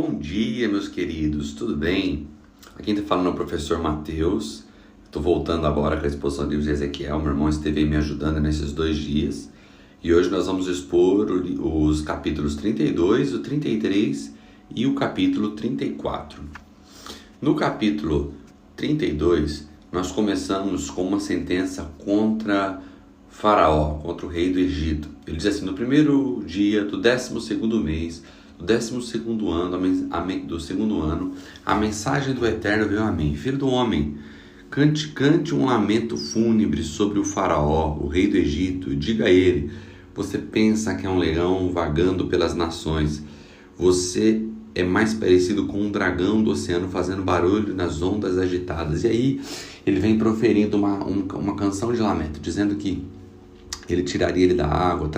Bom dia, meus queridos, tudo bem? Aqui quem está falando é o professor Mateus. Estou voltando agora com a exposição do livro de Ezequiel. Meu irmão esteve me ajudando nesses 2 dias. E hoje nós vamos expor os capítulos 32, o 33 e o capítulo 34. No capítulo 32, nós começamos com uma sentença contra Faraó, contra o rei do Egito. Ele diz assim: no primeiro dia do 12º mês, do 12º ano, do segundo ano, a mensagem do Eterno veio a mim: filho do homem, cante um lamento fúnebre sobre o Faraó, o rei do Egito, e diga a ele: você pensa que é um leão vagando pelas nações. Você é mais parecido com um dragão do oceano fazendo barulho nas ondas agitadas. E aí ele vem proferindo uma canção de lamento, dizendo que ele tiraria ele da água,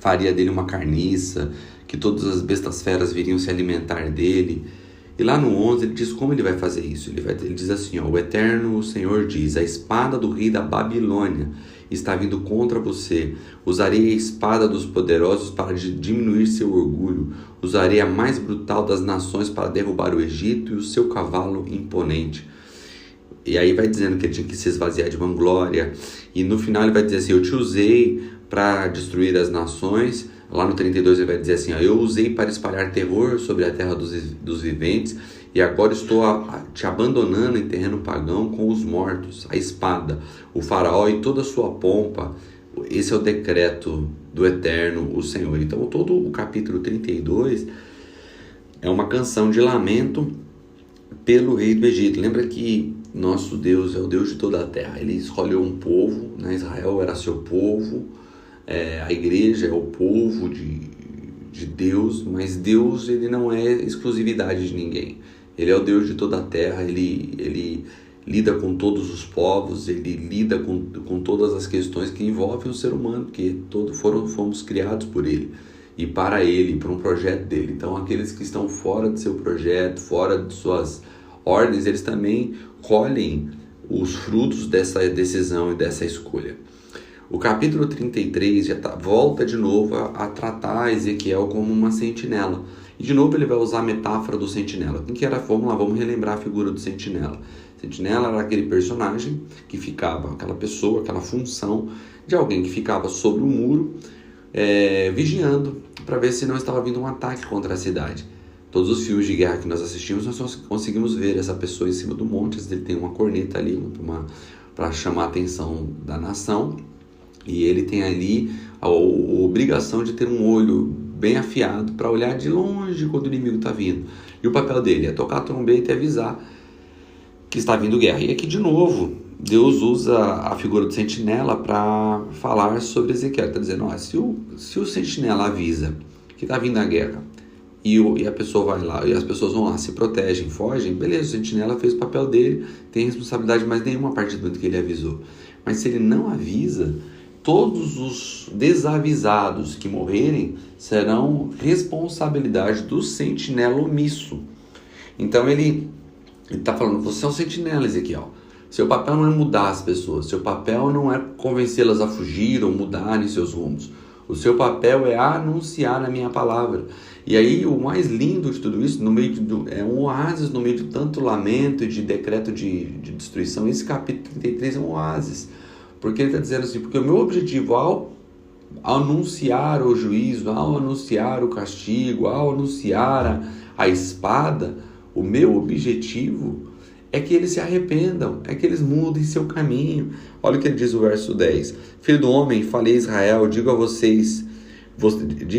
faria dele uma carniça, que todas as bestas feras viriam se alimentar dele. E lá no 11 ele diz como ele vai fazer isso. Ele diz assim: o Eterno, o Senhor diz: a espada do rei da Babilônia está vindo contra você. Usarei a espada dos poderosos para diminuir seu orgulho. Usarei a mais brutal das nações para derrubar o Egito e o seu cavalo imponente. E aí vai dizendo que ele tinha que se esvaziar de vanglória. E no final ele vai dizer assim: eu te usei para destruir as nações. Lá no 32 ele vai dizer assim: eu usei para espalhar terror sobre a terra dos viventes. E agora estou te abandonando em terreno pagão com os mortos, a espada, o faraó e toda a sua pompa. Esse é o decreto do Eterno, o Senhor. Então todo o capítulo 32 é uma canção de lamento pelo rei do Egito. Lembra que nosso Deus é o Deus de toda a terra. Ele escolheu um povo, né? Israel era seu povo, a igreja é o povo de Deus, mas Deus ele não é exclusividade de ninguém. Ele é o Deus de toda a terra, ele lida com todos os povos, ele lida com todas as questões que envolvem o ser humano, porque fomos criados por ele e para ele, para um projeto dele. Então aqueles que estão fora do seu projeto, fora de suas ordens, eles também colhem os frutos dessa decisão e dessa escolha. O capítulo 33 volta de novo a tratar Ezequiel como uma sentinela. E de novo ele vai usar a metáfora do sentinela. Quem que era? Vamos relembrar a figura do sentinela. Sentinela era aquele personagem que ficava, aquela pessoa, aquela função de alguém que ficava sobre o muro, vigiando para ver se não estava vindo um ataque contra a cidade. Todos os filmes de guerra que nós assistimos, nós conseguimos ver essa pessoa em cima do monte. Ele tem uma corneta ali para chamar a atenção da nação. E ele tem ali a obrigação de ter um olho bem afiado para olhar de longe quando o inimigo está vindo. E o papel dele é tocar a trombeta e avisar que está vindo guerra. E aqui de novo, Deus usa a figura do sentinela para falar sobre Ezequiel. Está dizendo: se o sentinela avisa que está vindo a guerra e a pessoa vai lá, e as pessoas vão lá, se protegem, fogem, beleza, o sentinela fez o papel dele, tem responsabilidade mais nenhuma a partir do momento que ele avisou. Mas se ele não avisa, todos os desavisados que morrerem serão responsabilidade do sentinela omisso. Então ele está falando: você é um sentinela, Ezequiel. Seu papel não é mudar as pessoas, seu papel não é convencê-las a fugir ou mudarem seus rumos. O seu papel é anunciar a minha palavra. E aí o mais lindo de tudo isso, é um oásis no meio de tanto lamento e de decreto de destruição. Esse capítulo 33 é um oásis. Porque ele está dizendo assim: porque o meu objetivo ao anunciar o juízo, ao anunciar o castigo, ao anunciar a espada, o meu objetivo é que eles se arrependam, é que eles mudem seu caminho. Olha o que ele diz no verso 10. Filho do homem, falei a Israel, diga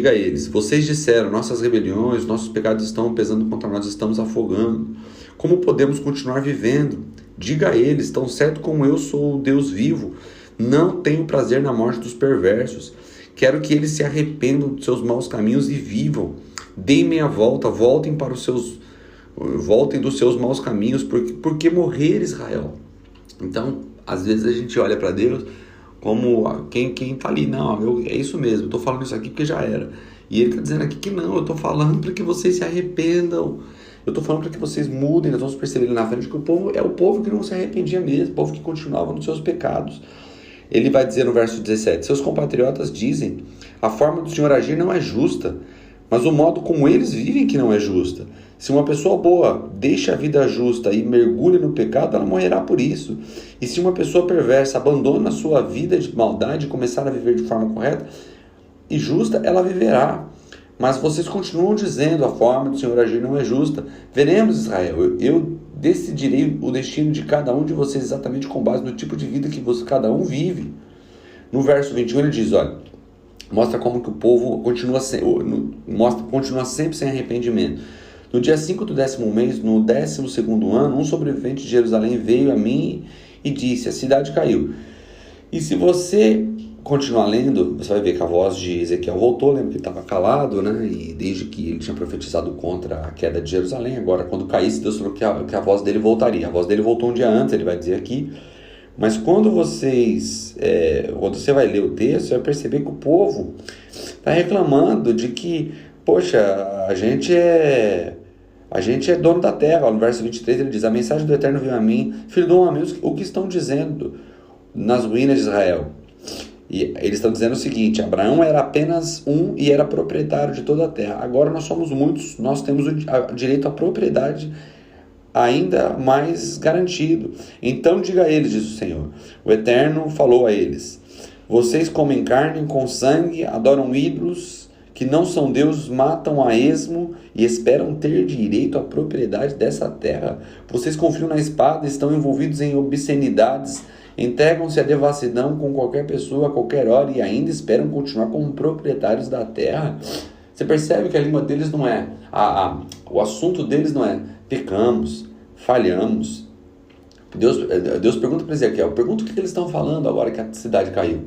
a eles, vocês disseram: nossas rebeliões, nossos pecados estão pesando contra nós, estamos afogando. Como podemos continuar vivendo? Diga a eles: tão certo como eu sou o Deus vivo, não tenho prazer na morte dos perversos. Quero que eles se arrependam dos seus maus caminhos e vivam. Deem meia volta, voltem dos seus maus caminhos, porque morrer, Israel. Então, às vezes a gente olha para Deus como quem está ali. Não, é isso mesmo, estou falando isso aqui porque já era. E ele está dizendo aqui que não, eu estou falando para que vocês se arrependam. Eu estou falando para que vocês mudem. Nós vamos perceber ali na frente que o povo é o povo que não se arrependia mesmo, o povo que continuava nos seus pecados. Ele vai dizer no verso 17: seus compatriotas dizem: a forma do Senhor agir não é justa, mas o modo como eles vivem que não é justa. Se uma pessoa boa deixa a vida justa e mergulha no pecado, ela morrerá por isso. E se uma pessoa perversa abandona a sua vida de maldade e começar a viver de forma correta e justa, ela viverá. Mas vocês continuam dizendo, a forma do Senhor agir não é justa. Veremos, Israel, eu decidirei o destino de cada um de vocês exatamente com base no tipo de vida que cada um vive. No verso 21 ele diz, olha, mostra como que o povo continua sempre sem arrependimento. No dia 5 do 10º mês, no 12º ano, um sobrevivente de Jerusalém veio a mim e disse, a cidade caiu. E se você continuar lendo, você vai ver que a voz de Ezequiel voltou, lembra que ele estava calado, né? E desde que ele tinha profetizado contra a queda de Jerusalém, agora quando caísse, Deus falou que a voz dele voltaria. A voz dele voltou um dia antes, ele vai dizer aqui. Mas quando você vai ler o texto, você vai perceber que o povo está reclamando de que, poxa, a gente é dono da terra. No verso 23 ele diz, a mensagem do Eterno veio a mim, filho do homem, o que estão dizendo nas ruínas de Israel? E eles estão dizendo o seguinte, Abraão era apenas um e era proprietário de toda a terra. Agora nós somos muitos, nós temos o direito à propriedade ainda mais garantido. Então diga a eles, diz o Senhor, o Eterno falou a eles, vocês comem carne com sangue, adoram ídolos que não são deuses, matam a esmo e esperam ter direito à propriedade dessa terra. Vocês confiam na espada, estão envolvidos em obscenidades, entregam-se à devassidão com qualquer pessoa a qualquer hora e ainda esperam continuar como proprietários da terra. Você percebe que a língua deles não é, o assunto deles não é pecamos, falhamos. Deus pergunta para Ezequiel, pergunta o que eles estão falando agora que a cidade caiu.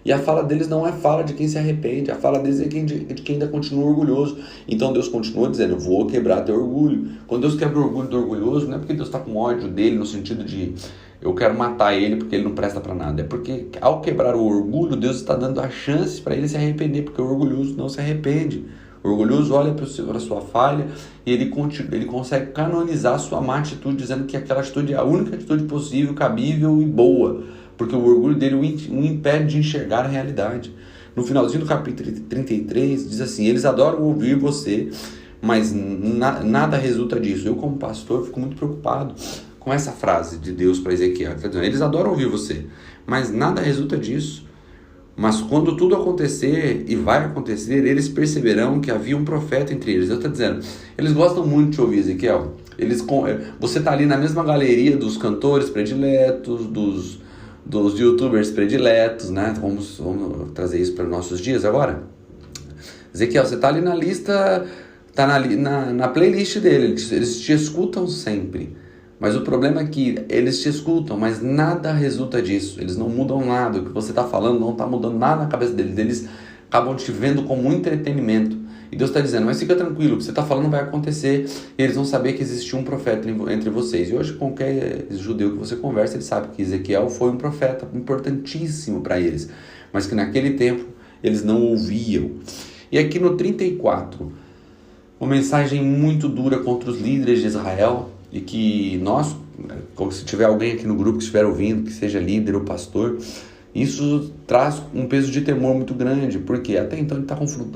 E a fala deles não é fala de quem se arrepende, a fala deles é de quem ainda continua orgulhoso. Então Deus continua dizendo, eu vou quebrar teu orgulho. Quando Deus quebra o orgulho do orgulhoso, não é porque Deus está com ódio dele, no sentido de eu quero matar ele porque ele não presta para nada. É porque ao quebrar o orgulho, Deus está dando a chance para ele se arrepender, porque o orgulhoso não se arrepende. O orgulhoso olha para a sua falha e ele consegue canonizar a sua má atitude, dizendo que aquela atitude é a única atitude possível, cabível e boa, porque o orgulho dele o impede de enxergar a realidade. No finalzinho do capítulo 33, diz assim, eles adoram ouvir você, mas nada resulta disso. Eu, como pastor, fico muito preocupado com essa frase de Deus para Ezequiel. Eles adoram ouvir você, mas nada resulta disso. Mas quando tudo acontecer, e vai acontecer, eles perceberão que havia um profeta entre eles. Deus está dizendo, eles gostam muito de ouvir Ezequiel. Você está ali na mesma galeria dos cantores prediletos, dos youtubers prediletos, né? Vamos trazer isso para os nossos dias agora. Ezequiel, você está ali na lista, está na playlist dele, eles te escutam sempre. Mas o problema é que eles te escutam, mas nada resulta disso. Eles não mudam nada. O que você está falando não está mudando nada na cabeça deles. Eles acabam te vendo como um entretenimento. E Deus está dizendo, mas fica tranquilo, o que você está falando vai acontecer. E eles vão saber que existiu um profeta entre vocês. E hoje qualquer judeu que você conversa, ele sabe que Ezequiel foi um profeta importantíssimo para eles. Mas que naquele tempo eles não ouviam. E aqui no 34, uma mensagem muito dura contra os líderes de Israel. E que nós, se tiver alguém aqui no grupo que estiver ouvindo, que seja líder ou pastor, isso traz um peso de temor muito grande, porque até então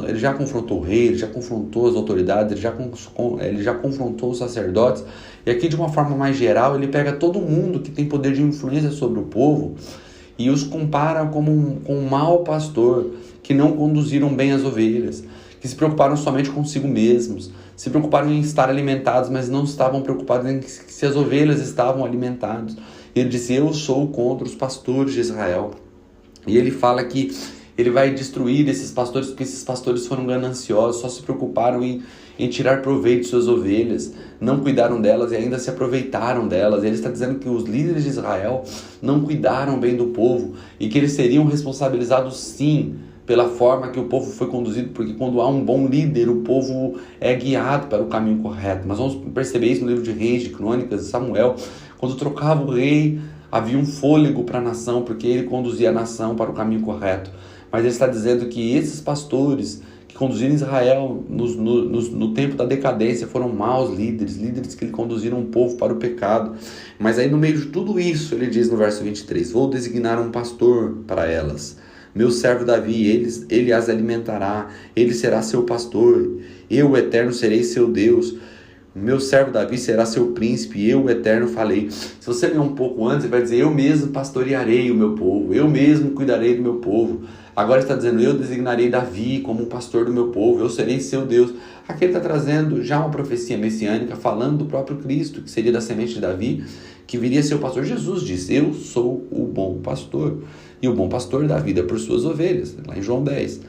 ele já confrontou o rei, ele já confrontou as autoridades, ele já confrontou os sacerdotes, e aqui de uma forma mais geral ele pega todo mundo que tem poder de influência sobre o povo e os compara com um mau pastor, que não conduziram bem as ovelhas, que se preocuparam somente consigo mesmos, se preocuparam em estar alimentados, mas não estavam preocupados em se as ovelhas estavam alimentadas. Ele disse, eu sou contra os pastores de Israel. E ele fala que ele vai destruir esses pastores, porque esses pastores foram gananciosos, só se preocuparam em tirar proveito de suas ovelhas, não cuidaram delas e ainda se aproveitaram delas. Ele está dizendo que os líderes de Israel não cuidaram bem do povo e que eles seriam responsabilizados sim pela forma que o povo foi conduzido, porque quando há um bom líder, o povo é guiado para o caminho correto. Mas vamos perceber isso no livro de Reis, de Crônicas, de Samuel. Quando trocava o rei, havia um fôlego para a nação, porque ele conduzia a nação para o caminho correto. Mas ele está dizendo que esses pastores que conduziram Israel no tempo da decadência foram maus líderes que conduziram o povo para o pecado. Mas aí no meio de tudo isso, ele diz no verso 23, vou designar um pastor para elas, meu servo Davi, ele as alimentará, ele será seu pastor, eu, o Eterno, serei seu Deus. Meu servo Davi será seu príncipe, eu, o Eterno, falei. Se você ler um pouco antes, ele vai dizer, eu mesmo pastorearei o meu povo, eu mesmo cuidarei do meu povo. Agora está dizendo, eu designarei Davi como um pastor do meu povo, eu serei seu Deus. Aqui ele está trazendo já uma profecia messiânica, falando do próprio Cristo, que seria da semente de Davi, que viria a ser o pastor. Jesus disse, eu sou o bom pastor, e o bom pastor dá vida por suas ovelhas, lá em João 10.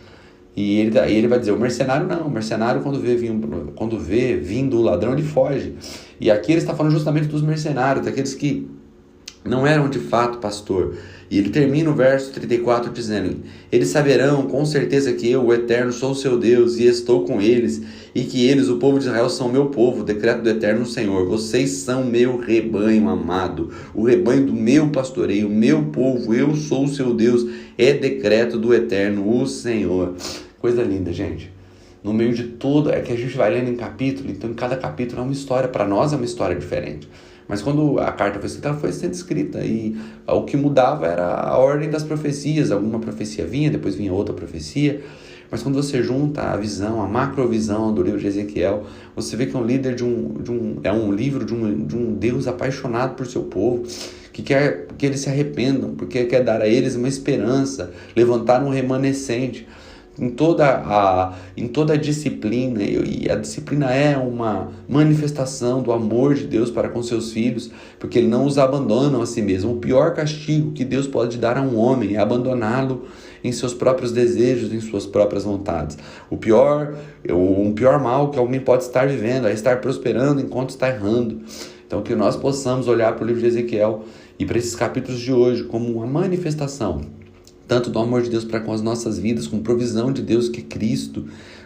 E ele vai dizer, o mercenário não, o mercenário quando vê vindo o ladrão, ele foge. E aqui ele está falando justamente dos mercenários, daqueles que não eram de fato pastor. E ele termina o verso 34 dizendo, eles saberão com certeza que eu, o Eterno, sou o seu Deus e estou com eles, e que eles, o povo de Israel, são meu povo, decreto do Eterno Senhor. Vocês são meu rebanho amado, o rebanho do meu pastoreio, meu povo, eu sou o seu Deus, é decreto do Eterno, o Senhor. Coisa linda, gente. No meio de tudo, é que a gente vai lendo em capítulo, então em cada capítulo é uma história, para nós é uma história diferente. Mas quando a carta foi escrita, ela foi sendo escrita, e o que mudava era a ordem das profecias. Alguma profecia vinha, depois vinha outra profecia. Mas quando você junta a visão, a macrovisão do livro de Ezequiel, você vê que é um líder é um livro de um Deus apaixonado por seu povo, que quer que eles se arrependam, porque quer dar a eles uma esperança, levantar um remanescente em toda a disciplina, e a disciplina é uma manifestação do amor de Deus para com seus filhos, porque Ele não os abandona a si mesmo. O pior castigo que Deus pode dar a um homem é abandoná-lo em seus próprios desejos, em suas próprias vontades. Um pior mal que alguém pode estar vivendo é estar prosperando enquanto está errando. Então que nós possamos olhar para o livro de Ezequiel e para esses capítulos de hoje como uma manifestação tanto do amor de Deus para com as nossas vidas, com provisão de Deus que é Cristo,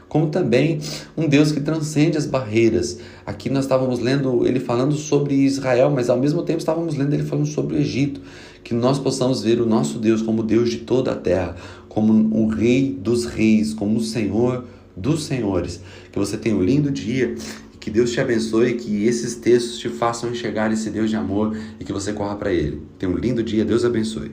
como também um Deus que transcende as barreiras. Aqui nós estávamos lendo ele falando sobre Israel, mas ao mesmo tempo estávamos lendo ele falando sobre o Egito, que nós possamos ver o nosso Deus como Deus de toda a terra, como o Rei dos Reis, como o Senhor dos Senhores. Que você tenha um lindo dia, que Deus te abençoe, que esses textos te façam enxergar esse Deus de amor e que você corra para Ele. Tenha um lindo dia, Deus abençoe.